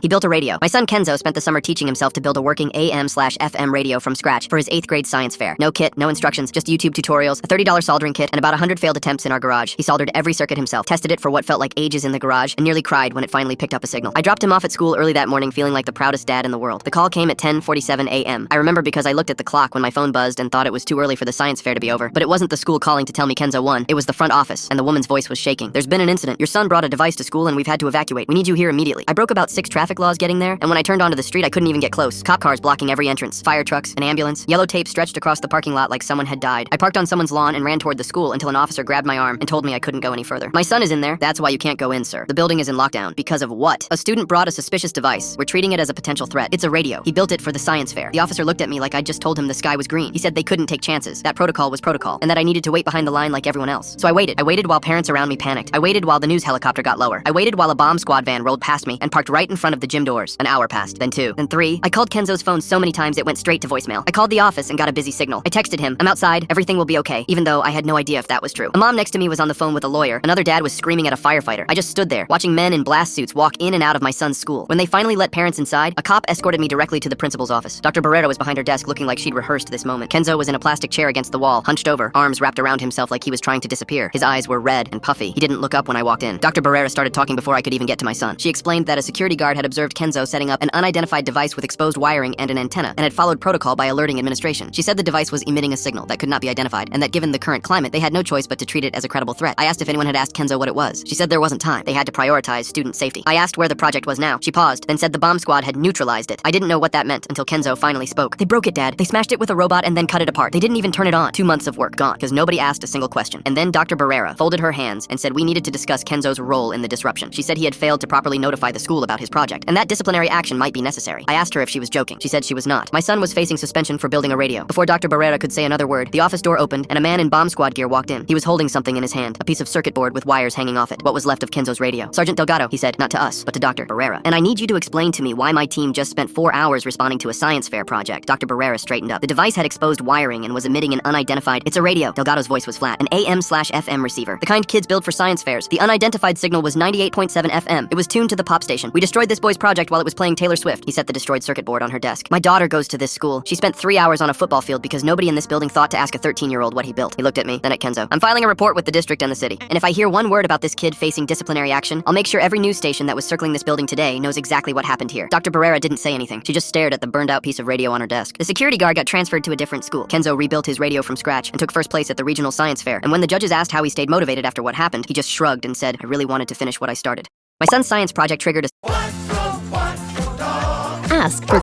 He built a radio. My son Kenzo spent the summer teaching himself to build a working AM/FM radio from scratch for his 8th grade science fair. No kit, no instructions, just YouTube tutorials, a $30 soldering kit, and about 100 failed attempts in our garage. He soldered every circuit himself, tested it for what felt like ages in the garage, and nearly cried when it finally picked up a signal. I dropped him off at school early that morning feeling like the proudest dad in the world. The call came at 10:47 a.m. I remember because I looked at the clock when my phone buzzed and thought it was too early for the science fair to be over. But it wasn't the school calling to tell me Kenzo won. It was the front office, and the woman's voice was shaking. "There's been an incident. Your son brought a device to school and we've had to evacuate. We need you here immediately." I broke about 6 traffic laws getting there, and when I turned onto the street, I couldn't even get close. Cop cars blocking every entrance, fire trucks, an ambulance, yellow tape stretched across the parking lot like someone had died. I parked on someone's lawn and ran toward the school until an officer grabbed my arm and told me I couldn't go any further. "My son is in there. That's why you can't go in, sir. The building is in lockdown." Because of what? A student brought a suspicious device. We're treating it as a potential threat. It's a radio. He built it for the science fair. The officer looked at me like I'd just told him the sky was green. He said they couldn't take chances. That protocol was protocol, and that I needed to wait behind the line like everyone else. So I waited. I waited while parents around me panicked. I waited while the news helicopter got lower. I waited while a bomb squad van rolled past me and parked right in front of the gym doors. An hour passed, then 2, then 3. I called Kenzo's phone so many times it went straight to voicemail. I called the office and got a busy signal. I texted him, "I'm outside, everything will be okay," even though I had no idea if that was true. A mom next to me was on the phone with a lawyer. Another dad was screaming at a firefighter. I just stood there, watching men in blast suits walk in and out of my son's school. When they finally let parents inside, a cop escorted me directly to the principal's office. Dr. Barrera was behind her desk looking like she'd rehearsed this moment. Kenzo was in a plastic chair against the wall, hunched over, arms wrapped around himself like he was trying to disappear. His eyes were red and puffy. He didn't look up when I walked in. Dr. Barrera started talking before I could even get to my son. She explained that a security guard had observed Kenzo setting up an unidentified device with exposed wiring and an antenna, and had followed protocol by alerting administration. She said the device was emitting a signal that could not be identified, and that given the current climate, they had no choice but to treat it as a credible threat. I asked if anyone had asked Kenzo what it was. She said there wasn't time. They had to prioritize student safety. I asked where the project was now. She paused, then said the bomb squad had neutralized it. I didn't know what that meant until Kenzo finally spoke. "They broke it, Dad. They smashed it with a robot and then cut it apart. They didn't even turn it on." 2 months of work gone, because nobody asked a single question. And then Dr. Barrera folded her hands and said we needed to discuss Kenzo's role in the disruption. She said he had failed to properly notify the school about his project, and that disciplinary action might be necessary. I asked her if she was joking. She said she was not. My son was facing suspension for building a radio. Before Dr. Barrera could say another word, the office door opened and a man in bomb squad gear walked in. He was holding something in his hand, a piece of circuit board with wires hanging off it, what was left of Kenzo's radio. "Sergeant Delgado," he said, not to us, but to Dr. Barrera. "And I need you to explain to me why my team just spent 4 hours responding to a science fair project." Dr. Barrera straightened up. "The device had exposed wiring and was emitting an unidentified—" "It's a radio." Delgado's voice was flat. "An AM/FM receiver. The kind kids build for science fairs. The unidentified signal was 98.7 FM. It was tuned to the pop station. We destroyed this boy's project while it was playing Taylor Swift." He set the destroyed circuit board on her desk. "My daughter goes to this school. She spent 3 hours on a football field because nobody in this building thought to ask a 13-year-old what he built." He looked at me, then at Kenzo. "I'm filing a report with the district and the city. And if I hear one word about this kid facing disciplinary action, I'll make sure every news station that was circling this building today knows exactly what happened here." Dr. Barrera didn't say anything. She just stared at the burned-out piece of radio on her desk. The security guard got transferred to a different school. Kenzo rebuilt his radio from scratch and took first place at the regional science fair. And when the judges asked how he stayed motivated after what happened, he just shrugged and said, "I really wanted to finish what I started." My son's science project triggered a Ask for